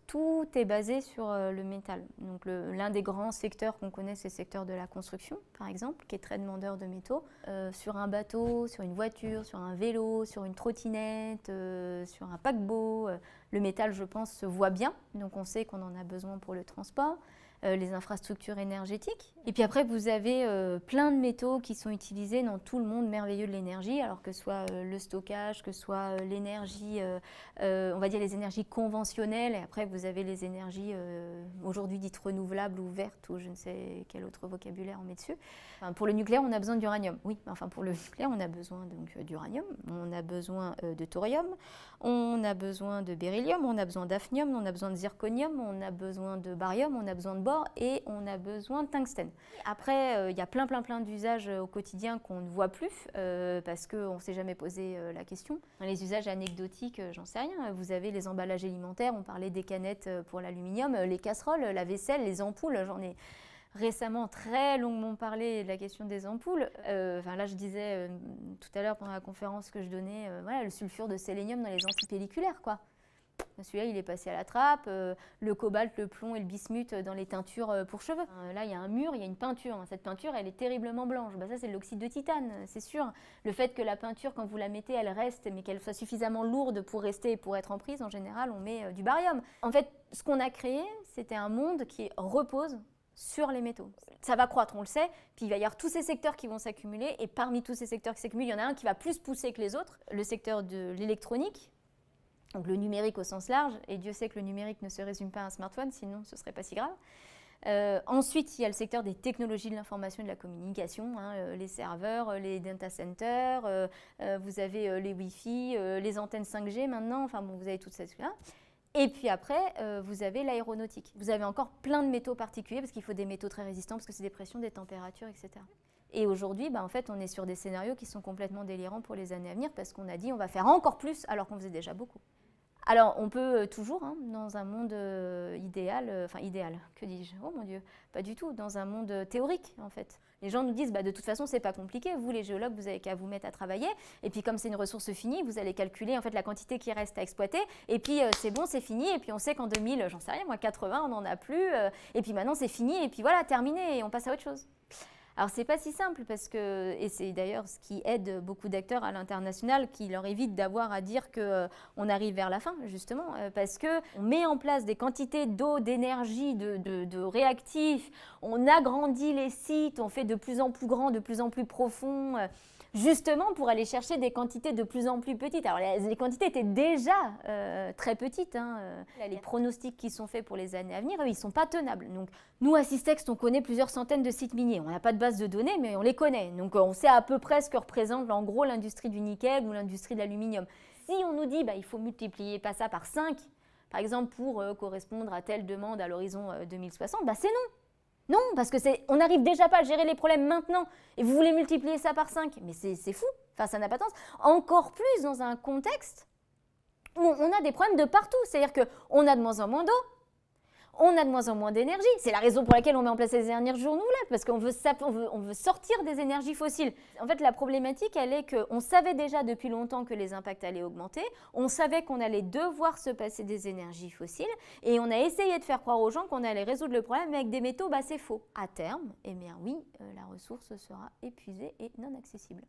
tout est basé sur le métal. Donc l'un des grands secteurs qu'on connaît, c'est le secteur de la construction, par exemple, qui est très demandeur de métaux. Sur un bateau, sur une voiture, sur un vélo, sur une trottinette, sur un paquebot, le métal, je pense, se voit bien. Donc on sait qu'on en a besoin pour le transport. Les infrastructures énergétiques. Et puis après, vous avez plein de métaux qui sont utilisés dans tout le monde merveilleux de l'énergie, alors que ce soit le stockage, que ce soit l'énergie, on va dire les énergies conventionnelles, et après vous avez les énergies aujourd'hui dites renouvelables ou vertes, ou je ne sais quel autre vocabulaire on met dessus. Enfin, pour le nucléaire, on a besoin d'uranium. Oui, enfin pour le nucléaire, on a besoin donc d'uranium, on a besoin de thorium, on a besoin de beryllium, on a besoin d'hafnium, on a besoin de zirconium, on a besoin de barium, on a besoin de et on a besoin de tungstène. Après, il y a plein d'usages au quotidien qu'on ne voit plus parce qu'on ne s'est jamais posé la question. Les usages anecdotiques, j'en sais rien. Vous avez les emballages alimentaires, on parlait des canettes pour l'aluminium, les casseroles, la vaisselle, les ampoules, j'en ai récemment très longuement parlé de la question des ampoules. Là, je disais tout à l'heure pendant la conférence que je donnais, voilà, le sulfure de sélénium dans les antipelliculaires, quoi. Celui-là, il est passé à la trappe, le cobalt, le plomb et le bismuth dans les teintures pour cheveux. Là, il y a un mur, il y a une peinture. Cette peinture, elle est terriblement blanche. Ça, c'est de l'oxyde de titane, c'est sûr. Le fait que la peinture, quand vous la mettez, elle reste, mais qu'elle soit suffisamment lourde pour rester et pour être en prise, en général, on met du barium. En fait, ce qu'on a créé, c'était un monde qui repose sur les métaux. Ça va croître, on le sait, puis il va y avoir tous ces secteurs qui vont s'accumuler, et parmi tous ces secteurs qui s'accumulent, il y en a un qui va plus pousser que les autres, le secteur de l'électronique. Donc le numérique au sens large, et Dieu sait que le numérique ne se résume pas à un smartphone, sinon ce ne serait pas si grave. Ensuite, il y a le secteur des technologies de l'information et de la communication, les serveurs, les data centers, vous avez les Wi-Fi, les antennes 5G maintenant, enfin bon, vous avez toutes ces choses-là. Et puis après, vous avez l'aéronautique. Vous avez encore plein de métaux particuliers, parce qu'il faut des métaux très résistants, parce que c'est des pressions, des températures, etc. Et aujourd'hui, en fait, on est sur des scénarios qui sont complètement délirants pour les années à venir, parce qu'on a dit on va faire encore plus, alors qu'on faisait déjà beaucoup. Alors, on peut toujours, dans un monde idéal, que dis-je? Oh mon Dieu, pas du tout, dans un monde théorique, en fait. Les gens nous disent, de toute façon, c'est pas compliqué, vous les géologues, vous avez qu'à vous mettre à travailler, et puis comme c'est une ressource finie, vous allez calculer en fait la quantité qui reste à exploiter, et puis c'est bon, c'est fini, et puis on sait qu'en 2000, j'en sais rien, moi 80, on n'en a plus, et puis maintenant c'est fini, et puis voilà, terminé, et on passe à autre chose. Alors c'est pas si simple parce que, et c'est d'ailleurs ce qui aide beaucoup d'acteurs à l'international, qui leur évite d'avoir à dire qu'on arrive vers la fin justement, parce qu'on met en place des quantités d'eau, d'énergie, de réactifs, on agrandit les sites, on fait de plus en plus grand, de plus en plus profond, justement pour aller chercher des quantités de plus en plus petites. Alors les quantités étaient déjà très petites, les pronostics qui sont faits pour les années à venir, eux, ils ne sont pas tenables. Donc nous à Systext, on connaît plusieurs centaines de sites miniers, on n'a pas de base de données, mais on les connaît. Donc on sait à peu près ce que représente en gros l'industrie du nickel ou l'industrie de l'aluminium. Si on nous dit il faut multiplier pas ça par 5, par exemple pour correspondre à telle demande à l'horizon 2060, c'est non. Non, parce que on n'arrive déjà pas à gérer les problèmes maintenant, et vous voulez multiplier ça par 5, mais c'est fou, enfin ça n'a pas de sens. Encore plus dans un contexte où on a des problèmes de partout, c'est-à-dire qu'on a de moins en moins d'eau, on a de moins en moins d'énergie, c'est la raison pour laquelle on met en place les énergies renouvelables, parce qu'on veut sortir des énergies fossiles. En fait, la problématique, elle est qu'on savait déjà depuis longtemps que les impacts allaient augmenter, on savait qu'on allait devoir se passer des énergies fossiles, et on a essayé de faire croire aux gens qu'on allait résoudre le problème avec des métaux, c'est faux. À terme, eh bien oui, la ressource sera épuisée et non accessible.